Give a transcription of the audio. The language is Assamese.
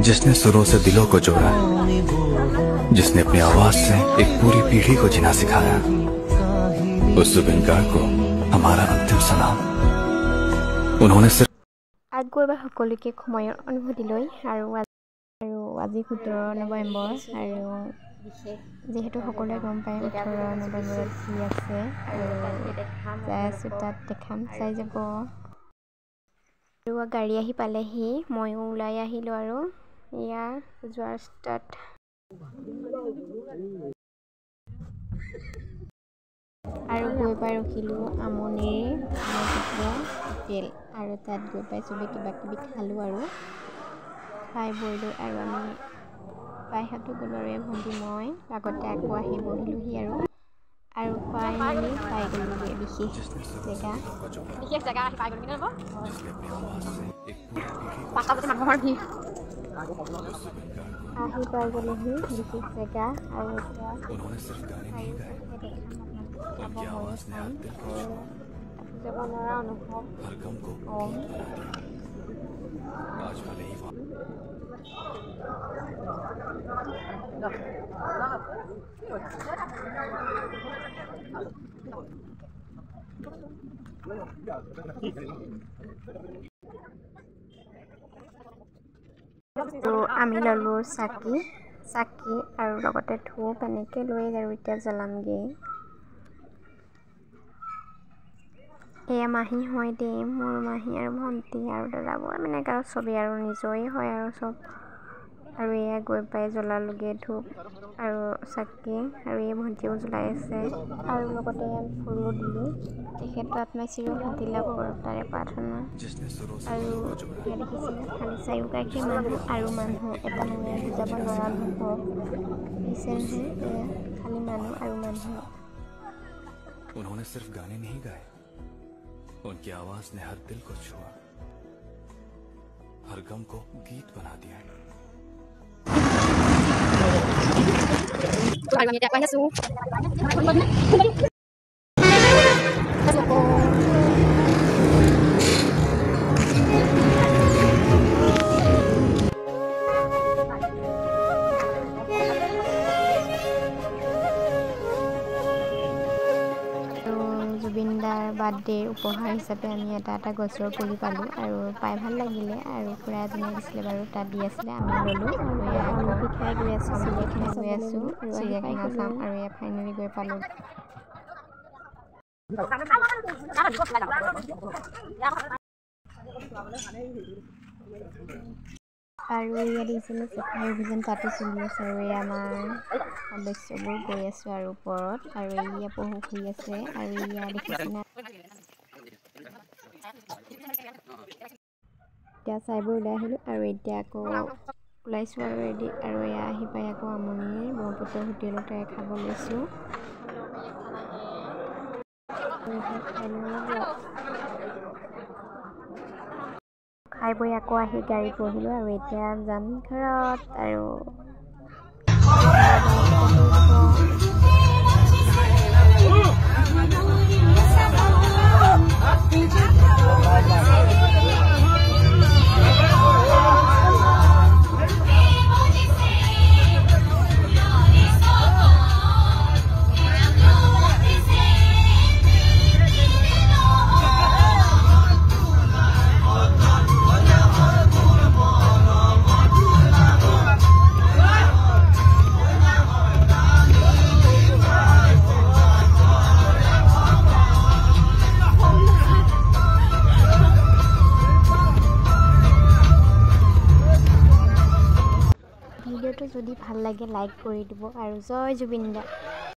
जिसने सुरों से दिलों को जोड़ा, जिसने अपनी आवाज से एक पूरी पीढ़ी को जीना सिखाया, उस जुबिन गार्ग को हमारा अंतिम सलाम। उन्होंने सिर्फ আগবঢ়োৱা সকলোকে সময়ৰ অনুভূতি লৈ আৰু আজি 17 নৱেম্বৰ আৰু যিহেতু সকলোৱে গম পায় 18 নৱেম্বৰত কি আছে আৰু যাই আছো তাত দেখাম চাই যাব আৰু গাড়ী আহি পালেহি ময়ো ওলাই আহিলোঁ আৰু ইয়া যোৱাৰ ষ্টাৰ্ট আৰু গৈ পাই ৰখিলোঁ আমনিৰ হোটেল আৰু তাত গৈ পাই চবে কিবা কিবি খালোঁ আৰু খাই বৈ আৰু আমি বাইহাতো গ'লোঁ আৰু ভণ্টি মই আগতে আকৌ আহি বহিলোহি আৰু ফাইনেলি পাই গ'লোগৈ বিশেষ জেগা আহি পাই গ'লোগৈ ন মানুহৰ ভিৰ আহি পাই গ'লোহি বিশেষ জেগা আৰু उनकी आवाज ने हर दिल को छुआ, हर गम को आज भले ही তো আমি ললোঁ চাকি আৰু লগতে ধূপ এনেকৈ লৈ আৰু এতিয়া জ্বলামগৈ এয়া মাহী হয় দেই মোৰ মাহী আৰু ভণ্টি আৰু দাদাবোৰ মানে আৰু চবেই আৰু নিজৰেই হয় আৰু চব আৰু এয়া গৈ পাই জ্বলালোগৈ ধূপ আৰু চাকি আৰু এই ভণ্টিও জ্বলাই আছে আৰু লগতে ফুলো দিলোঁ তেখেতৰ আত্মাই চিৰশান্তি লাভ কৰক তাৰে প্ৰাৰ্থনা আৰু এয়া দেখিছিলে খালি চাৰিওকাষে মানুহ আৰু মানুহ এটা মানে বুজাব নোৱাৰা নহ'ব দিছে নহয় এয়া খালি মানুহ আৰু মানুহ उन्होंने सिर्फ गाने नहीं गाए, उनकी आवाज ने हर दिल को छुआ, हर गम को गीत बना दिया। জুবিনদাৰ বাৰ্থডেৰ উপহাৰ হিচাপে আমি এটা গছৰ পুলি পালোঁ আৰু পাই ভাল লাগিলে আৰু খুৰা এজনে দিছিলে বাৰু তাত দি আছিলে আমি ল'লোঁ আৰু এয়া আকৌ শিকাই গৈ আছোঁ চিৰিয়াখানা গৈ আছোঁ চিৰিয়াখানা চাম আৰু এয়া ফাইনেলি গৈ পালোঁ আৰু এয়া দেখিছিলোঁ চাফাই অভিযান তাতো চলি আছে আৰু এয়া আমাৰ সদস্যবোৰ গৈ আছোঁ আৰু ওপৰত আৰু এয়া পহু শুই আছে আৰু এয়া দেখিছেনে এতিয়া চাই বৈ ওলাই আহিলোঁ আৰু এতিয়া আকৌ ওলাইছোঁ আৰু ৰেডি আৰু এয়া আহি পাই আকৌ আমনিৰ ব্ৰহ্মপুত্ৰ হোটেলতে খাব লৈছোঁ খাই বৈ আকৌ আহি গাড়ীত বহিলোঁ আৰু এতিয়া যাম ঘৰত আৰু ভিডিঅ'টো যদি ভাল লাগে লাইক কৰি দিব আৰু জয় জুবিন দা।